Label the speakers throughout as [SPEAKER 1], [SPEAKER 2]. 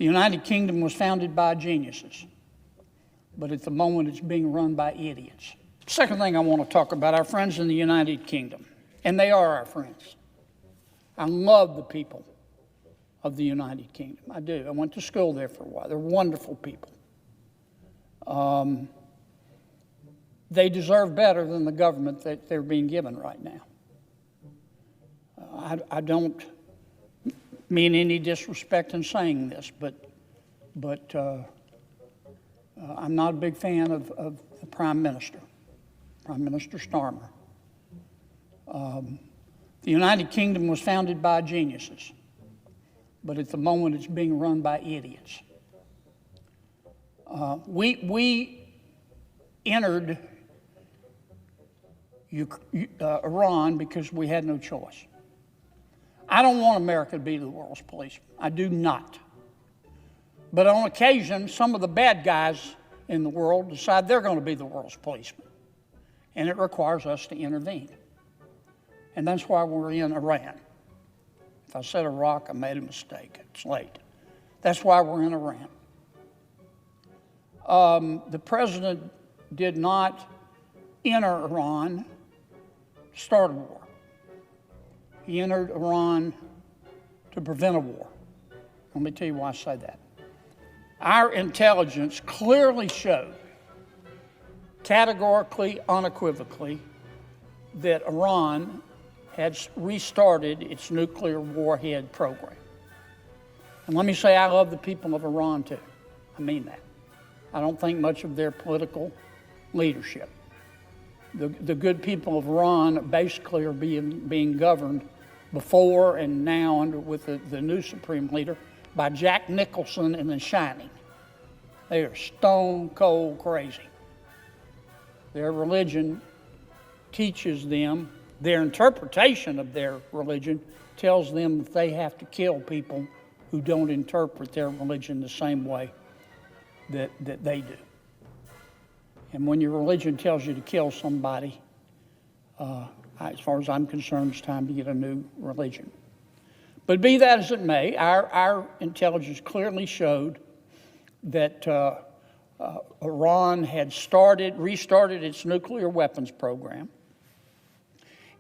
[SPEAKER 1] The United Kingdom was founded by geniuses, but at the moment it's being run by idiots. Second thing I want to talk about, our friends in the United Kingdom, and they are our friends. I love the people of the United Kingdom. I do. I went to school there for a while. They're wonderful people. They deserve better than the government that they're being given right now. I don't mean any disrespect in saying this, but I'm not a big fan of the Prime Minister Starmer. The United Kingdom was founded by geniuses, but at the moment it's being run by idiots. We entered Iran because we had no choice. I don't want America to be the world's policeman. I do not. But on occasion, some of the bad guys in the world decide they're going to be the world's policeman. And it requires us to intervene. And that's why we're in Iran. If I said Iraq, I made a mistake. It's late. That's why we're in Iran. The president did not enter Iran to start a war. He entered Iran to prevent a war. Let me tell you why I say that. Our intelligence clearly showed, categorically, unequivocally, that Iran had restarted its nuclear warhead program. And let me say, I love the people of Iran too. I mean that. I don't think much of their political leadership. The good people of Iran basically are being governed before and now with the new supreme leader by Jack Nicholson and The Shining. They are stone cold crazy. Their religion teaches them, their interpretation of their religion tells them that they have to kill people who don't interpret their religion the same way that they do. And when your religion tells you to kill somebody, as far as I'm concerned, it's time to get a new religion. But be that as it may, our intelligence clearly showed that Iran had restarted its nuclear weapons program,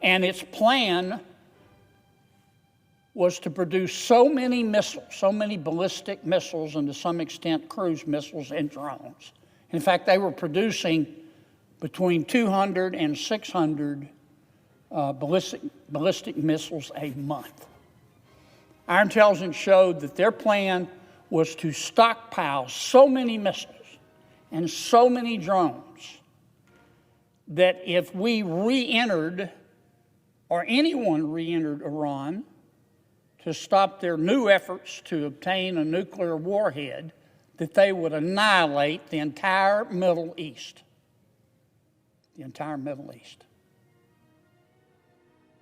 [SPEAKER 1] and its plan was to produce so many missiles, so many ballistic missiles, and to some extent cruise missiles and drones. In fact, they were producing between 200 and 600 ballistic missiles a month. Our intelligence showed that their plan was to stockpile so many missiles and so many drones that if we re-entered, or anyone re-entered Iran to stop their new efforts to obtain a nuclear warhead, that they would annihilate the entire Middle East. The entire Middle East.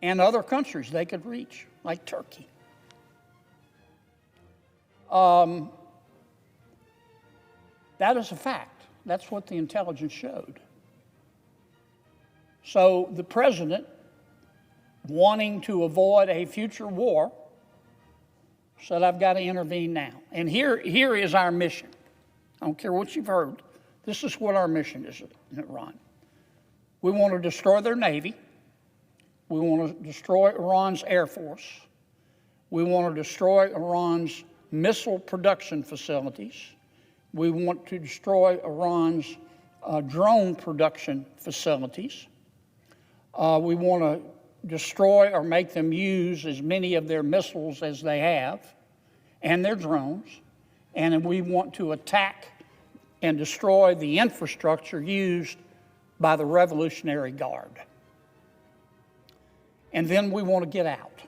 [SPEAKER 1] And other countries they could reach, like Turkey. That is a fact. That's what the intelligence showed. So the president, wanting to avoid a future war, said, I've got to intervene now. And here is our mission. I don't care what you've heard. This is what our mission is in Iran. We want to destroy their Navy. We want to destroy Iran's Air Force. We want to destroy Iran's missile production facilities. We want to destroy Iran's drone production facilities. We want to destroy or make them use as many of their missiles as they have and their drones. And we want to attack and destroy the infrastructure used by the Revolutionary Guard. And then we want to get out.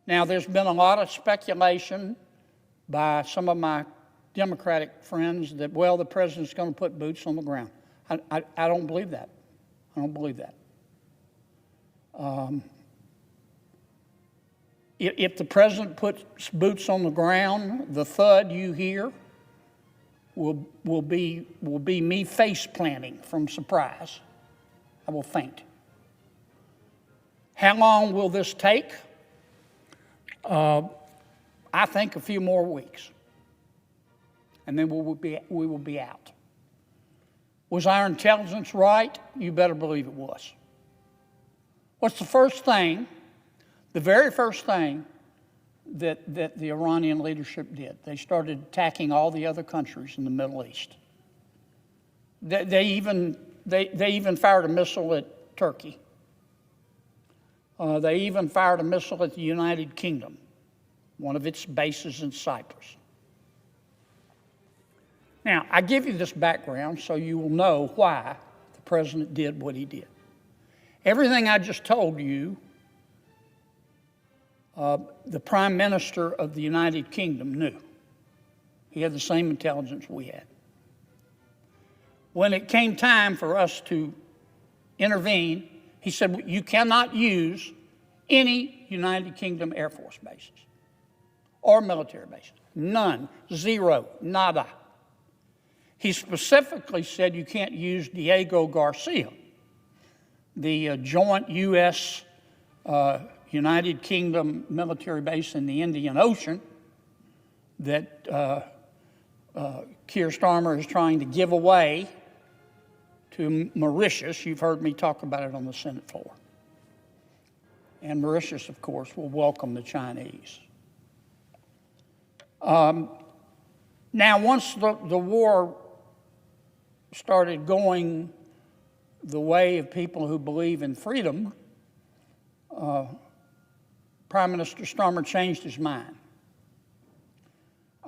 [SPEAKER 1] Now, there's been a lot of speculation by some of my Democratic friends that, well, the president's going to put boots on the ground. I don't believe that. I don't believe that. If the president puts boots on the ground, the thud you hear will be me face planting from surprise. I will faint. How long will this take? I think, a few more weeks. And then we will be out. Was our intelligence right? You better believe it was. What's the first thing, the very first thing that the Iranian leadership did? They started attacking all the other countries in the Middle East. They even fired a missile at Turkey. They even fired a missile at the United Kingdom, one of its bases in Cyprus. Now, I give you this background so you will know why the president did what he did. Everything I just told you, the Prime Minister of the United Kingdom knew. He had the same intelligence we had. When it came time for us to intervene, he said, you cannot use any United Kingdom Air Force bases or military bases. None. Zero. Nada. He specifically said you can't use Diego Garcia, the joint U.S. United Kingdom military base in the Indian Ocean that Keir Starmer is trying to give away to Mauritius. You've heard me talk about it on the Senate floor. And Mauritius, of course, will welcome the Chinese. Now, once the war started going the way of people who believe in freedom, Prime Minister Starmer changed his mind.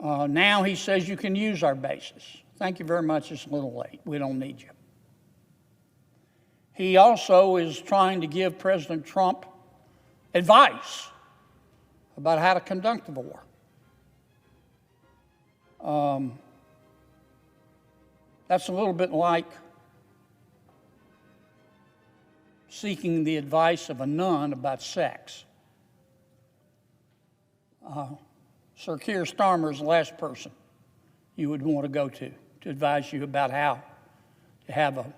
[SPEAKER 1] Now he says you can use our bases. Thank you very much, it's a little late. We don't need you. He also is trying to give President Trump advice about how to conduct the war. That's a little bit like seeking the advice of a nun about sex. Sir Keir Starmer is the last person you would want to go to advise you about how to have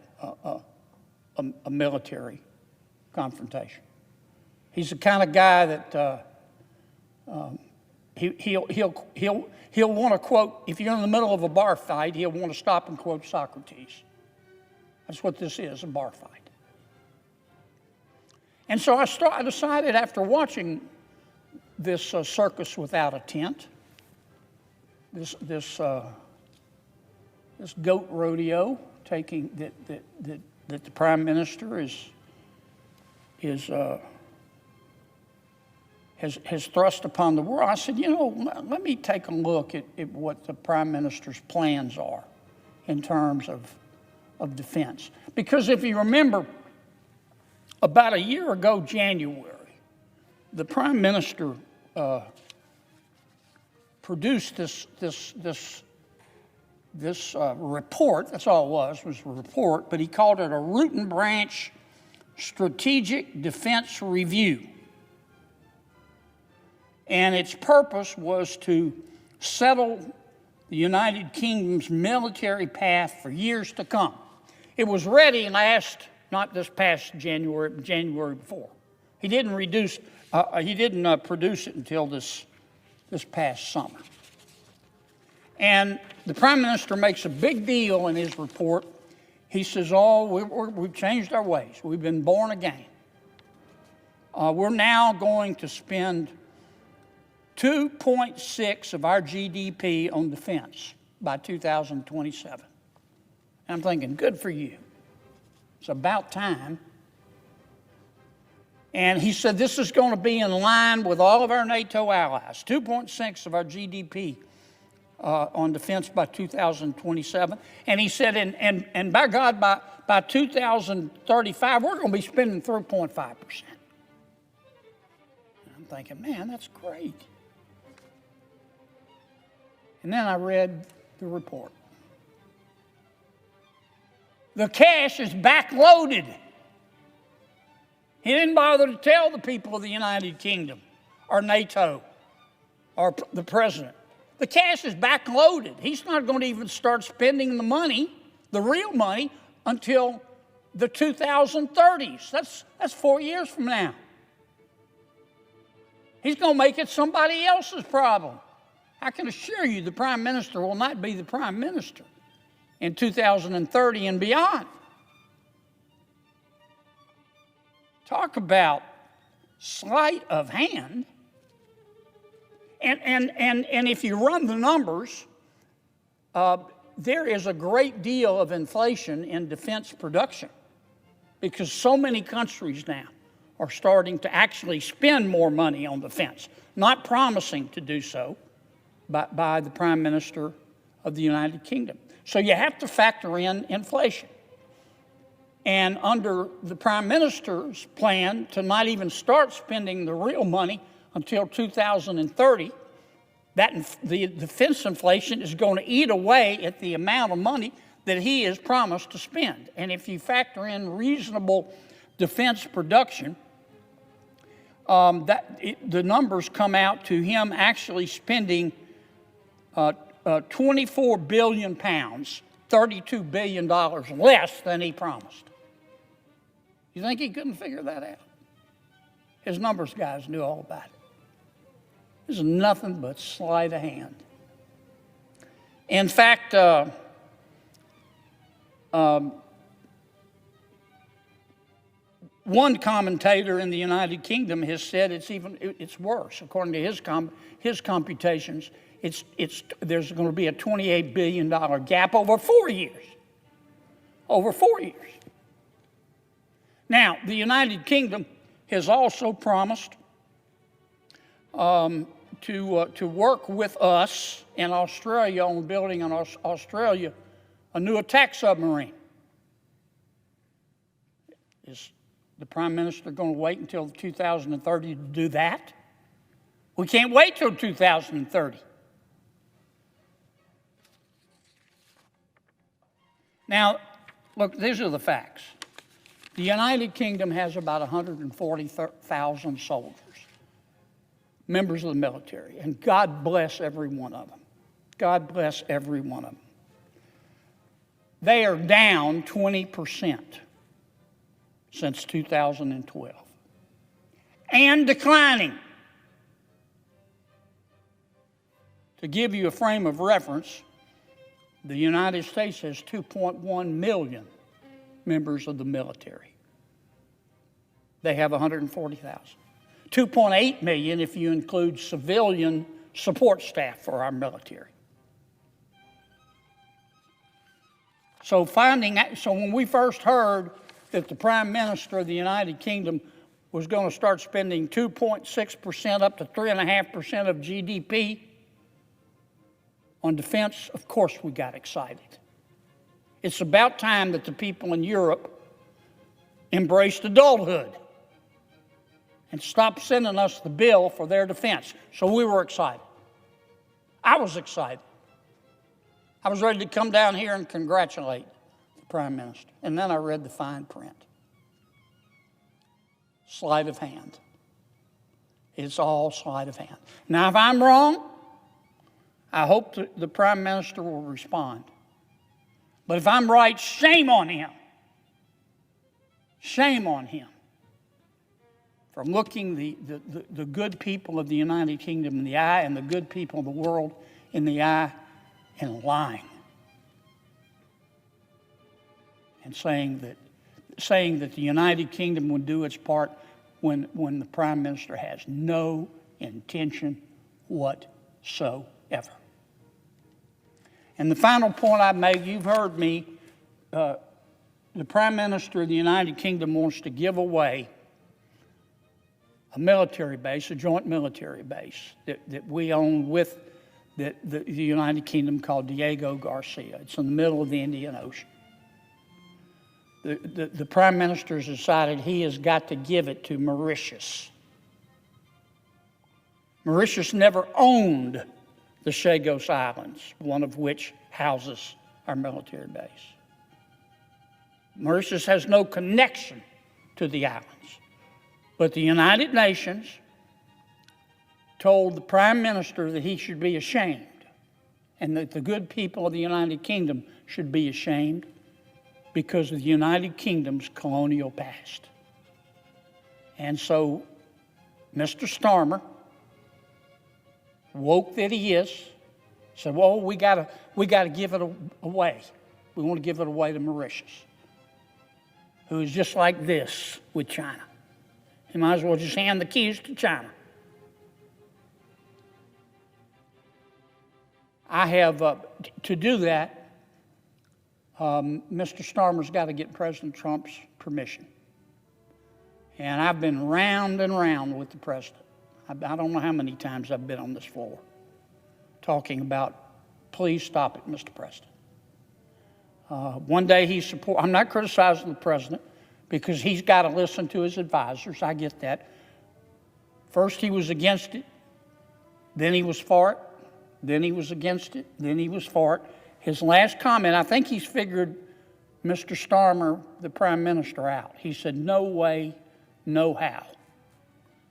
[SPEAKER 1] a military confrontation. He's the kind of guy that he'll want to quote, if you're in the middle of a bar fight, he'll want to stop and quote Socrates. That's what this is, a bar fight. And so I decided after watching this circus without a tent, this goat rodeo that the Prime Minister has thrust upon the world, I said, let me take a look at what the Prime Minister's plans are in terms of defense. Because if you remember, about a year ago, January, the Prime Minister produced this report. That's all it was a report, but he called it a Root and Branch Strategic Defense Review. And its purpose was to settle the United Kingdom's military path for years to come. It was ready not this past January, but January before. He didn't produce it until this past summer. And the Prime Minister makes a big deal in his report. He says, we've changed our ways. We've been born again. We're now going to spend 2.6% of our GDP on defense by 2027. And I'm thinking, good for you. It's about time. And he said this is going to be in line with all of our NATO allies, 2.6% of our GDP on defense by 2027. And he said, and by God, by 2035, we're going to be spending 3.5%. I'm thinking, man, that's great. And then I read the report. The cash is backloaded. He didn't bother to tell the people of the United Kingdom or NATO or the president. The cash is backloaded. He's not going to even start spending the money, the real money, until the 2030s. That's 4 years from now. He's going to make it somebody else's problem. I can assure you the prime minister will not be the prime minister in 2030 and beyond. Talk about sleight of hand. And if you run the numbers, there is a great deal of inflation in defense production because so many countries now are starting to actually spend more money on defense, not promising to do so by the Prime Minister of the United Kingdom. So you have to factor in inflation. And under the Prime Minister's plan to not even start spending the real money until 2030, the defense inflation is going to eat away at the amount of money that he has promised to spend. And if you factor in reasonable defense production, the numbers come out to him actually spending 24 billion pounds, $32 billion less than he promised. You think he couldn't figure that out? His numbers guys knew all about it. This is nothing but sleight of hand. In fact, one commentator in the United Kingdom has said it's worse. According to his computations, there's going to be a $28 billion gap over 4 years. Over 4 years. Now, the United Kingdom has also promised to work with us in Australia on building in Australia a new attack submarine. Is the Prime Minister going to wait until 2030 to do that? We can't wait till 2030. Now, look, these are the facts. The United Kingdom has about 140,000 soldiers, members of the military, and God bless every one of them. God bless every one of them. They are down 20% since 2012 and declining. To give you a frame of reference, the United States has 2.1 million members of the military. They have 140,000. 2.8 million if you include civilian support staff for our military. So when we first heard that the Prime Minister of the United Kingdom was going to start spending 2.6% up to 3.5% of GDP on defense, of course we got excited. It's about time that the people in Europe embraced adulthood and stopped sending us the bill for their defense. So we were excited. I was excited. I was ready to come down here and congratulate the Prime Minister. And then I read the fine print. Sleight of hand. It's all sleight of hand. Now, if I'm wrong, I hope the Prime Minister will respond. But if I'm right, shame on him. Shame on him for looking the good people of the United Kingdom in the eye and the good people of the world in the eye and lying. And saying that the United Kingdom would do its part when the Prime Minister has no intention whatsoever. And the final point I make, you've heard me, the Prime Minister of the United Kingdom wants to give away a military base, a joint military base that we own with the United Kingdom called Diego Garcia. It's in the middle of the Indian Ocean. The Prime Minister has decided he has got to give it to Mauritius. Mauritius never owned the Chagos Islands, one of which houses our military base. Mauritius has no connection to the islands. But the United Nations told the Prime Minister that he should be ashamed and that the good people of the United Kingdom should be ashamed because of the United Kingdom's colonial past. And so Mr. Starmer woke that he is, said, well, we gotta give it away. We want to give it away to Mauritius, who is just like this with China. He might as well just hand the keys to China. I have, to do that, Mr. Starmer's got to get President Trump's permission. And I've been round and round with the president. I don't know how many times I've been on this floor talking about, please stop it, Mr. President. One day I'm not criticizing the president because he's got to listen to his advisors. I get that. First he was against it, then he was for it, then he was against it, then he was for it. His last comment, I think he's figured Mr. Starmer, the prime minister, out. He said, no way, no how.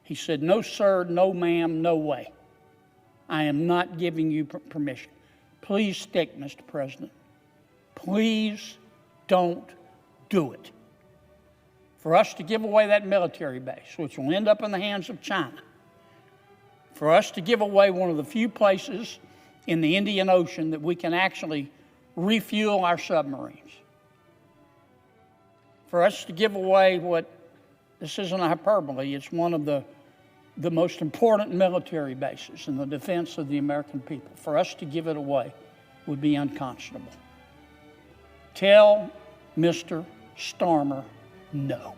[SPEAKER 1] He said, no sir, no ma'am, no way. I am not giving you permission. Please stick, Mr. President. Please don't do it. For us to give away that military base, which will end up in the hands of China, for us to give away one of the few places in the Indian Ocean that we can actually refuel our submarines, for us to give away this isn't a hyperbole, it's one of the most important military bases in the defense of the American people. For us to give it away would be unconscionable. Tell Mr. Starmer no.